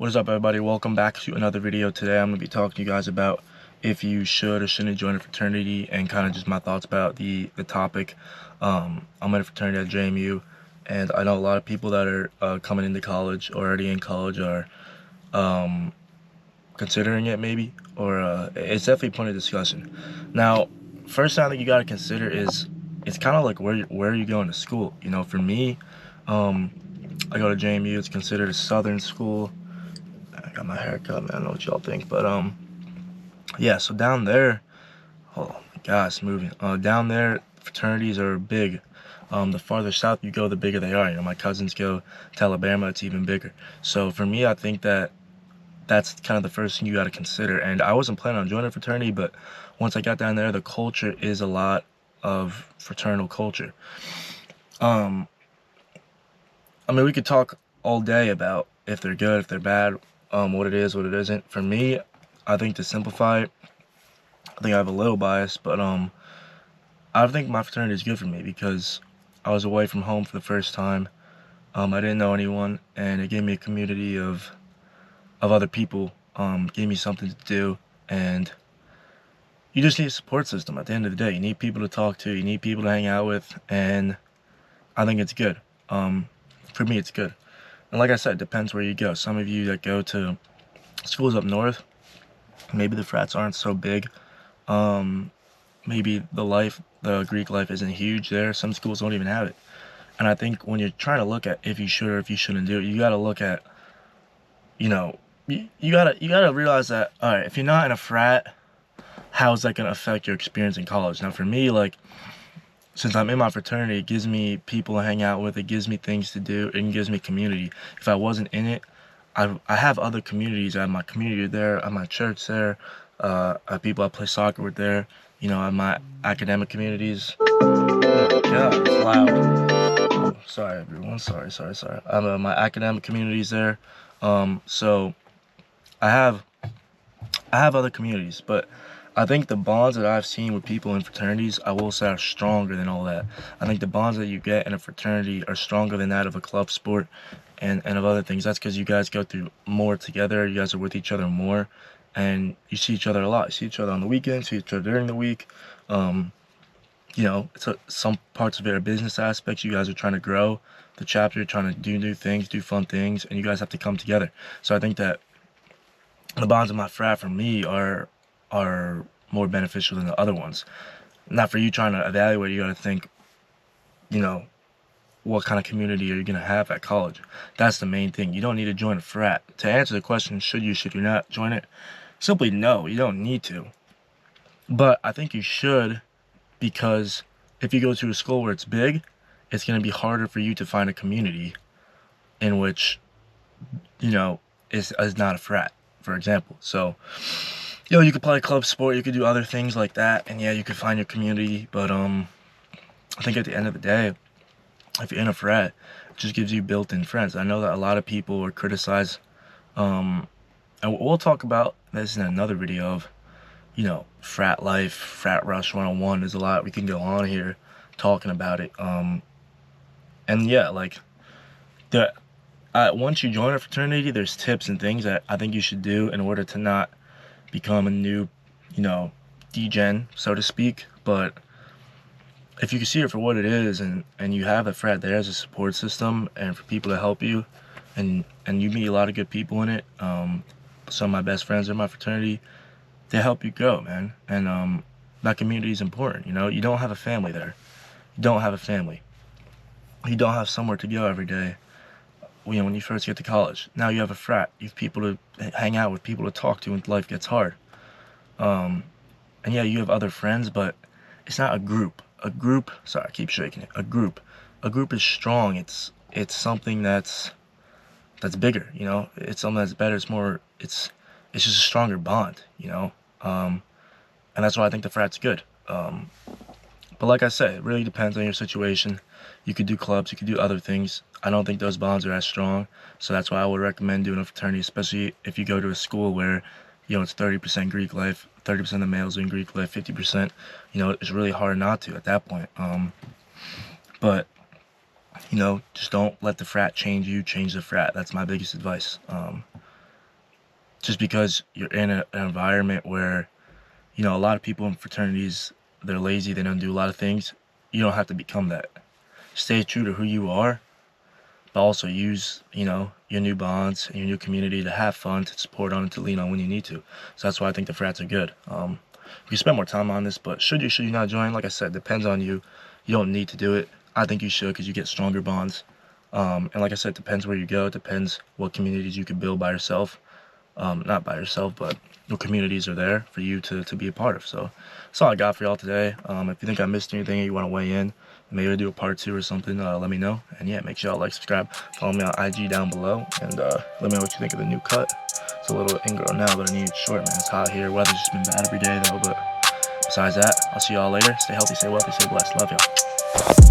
What's up, everybody? Welcome back to another video. Today I'm going to be talking to you guys about if you should or shouldn't join a fraternity, and kind of just my thoughts about the topic. I'm in a fraternity at JMU, and I know a lot of people that are coming into college, already in college, are considering it maybe, or it's definitely a point of discussion. Now, first thing I think you got to consider is it's kind of like where are you going to school? You know, for me, I go to JMU. It's considered a southern school. I got my hair cut, man. I don't know what y'all think, but yeah. So down there, oh my gosh, it's moving. Down there, fraternities are big. The farther south you go, the bigger they are. You know, my cousins go to Alabama; it's even bigger. So for me, I think that that's kind of the first thing you got to consider. And I wasn't planning on joining a fraternity, but once I got down there, the culture is a lot of fraternal culture. I mean, we could talk all day about if they're good, if they're bad, what it is, what it isn't. For me, I think to simplify it, I think I have a little bias, but I think my fraternity is good for me because I was away from home for the first time. I didn't know anyone, and it gave me a community of other people. Gave me something to do, and you just need a support system. At the end of the day, you need people to talk to, you need people to hang out with, and I think it's good. For me, it's good. And like I said, it depends where you go. Some of you that go to schools up north, maybe the frats aren't so big. Maybe the Greek life isn't huge there. Some schools don't even have it. And I think when you're trying to look at if you should or if you shouldn't do it, you got to look at, you know, you gotta realize that, all right, if you're not in a frat, how is that gonna affect your experience in college? Now, for me, like, since I'm in my fraternity, it gives me people to hang out with, it gives me things to do, it gives me community. If I wasn't in it, I have other communities. I have my community there, I have my church there, I have people I play soccer with there, you know, I have my academic communities. Oh my god, it's loud. Oh, sorry everyone, sorry. I have my academic communities there. So I have other communities, but I think the bonds that I've seen with people in fraternities, I will say, are stronger than all that. I think the bonds that you get in a fraternity are stronger than that of a club sport and of other things. That's because you guys go through more together, you guys are with each other more, and you see each other a lot. You see each other on the weekends, see each other during the week. You know, some parts of it are business aspects. You guys are trying to grow the chapter, you're trying to do new things, do fun things, and you guys have to come together. So I think that the bonds of my frat for me are more beneficial than the other ones. Not for you trying to evaluate, you gotta think, you know, what kind of community are you gonna have at college? That's the main thing. You don't need to join a frat. To answer the question, should you not join it? Simply no, you don't need to. But I think you should, because if you go to a school where it's big, it's gonna be harder for you to find a community in which, you know, is not a frat, for example. So, you know, you could play club sport, you could do other things like that, and yeah, you could find your community, but I think at the end of the day, if you're in a frat, it just gives you built-in friends. I know that a lot of people are criticized, and we'll talk about this in another video of, you know, frat life, frat rush 101. There's a lot we can go on here talking about it. And yeah, like, once you join a fraternity, there's tips and things that I think you should do in order to not become a new, you know, degen, so to speak. But if you can see it for what it is, and you have the frat there as a support system and for people to help you, and you meet a lot of good people in it. Some of my best friends are in my fraternity. They help you grow, man. And that community is important. You know, you don't have a family there. You don't have a family. You don't have somewhere to go every day, you know, when you first get to college. Now you have a frat. You have people to hang out with, people to talk to when life gets hard. And yeah, you have other friends, but it's not a group. A group, sorry, I keep shaking it. A group is strong. It's something that's bigger, you know. It's something that's better. It's more, it's just a stronger bond, you know. And that's why I think the frat's good. But like I said, it really depends on your situation. You could do clubs, you could do other things. I don't think those bonds are as strong, so that's why I would recommend doing a fraternity, especially if you go to a school where, you know, it's 30% Greek life, 30% of the males in Greek life, 50%, you know, it's really hard not to at that point. But, you know, just don't let the frat change you, change the frat. That's my biggest advice. just because you're in an environment where, you know, a lot of people in fraternities, they're lazy, they don't do a lot of things. You don't have to become that. Stay true to who you are, but also use, you know, your new bonds and your new community to have fun, to support on, and to lean on when you need to. So that's why I think the frats are good. We spend more time on this, but should you not join? Like I said, depends on you. You don't need to do it. I think you should because you get stronger bonds. And like I said, it depends where you go. It depends what communities you can build by yourself. Not by yourself, but what communities are there for you to be a part of. So that's all I got for y'all today. If you think I missed anything or you want to weigh in, maybe I'll do a part 2 or something, let me know. And yeah, make sure y'all like, subscribe, follow me on IG down below, and let me know what you think of the new cut. It's a little ingrown now, but I need it short, man. It's hot here. Weather's just been bad every day, though. But besides that, I'll see y'all later. Stay healthy, stay wealthy, stay blessed. Love y'all.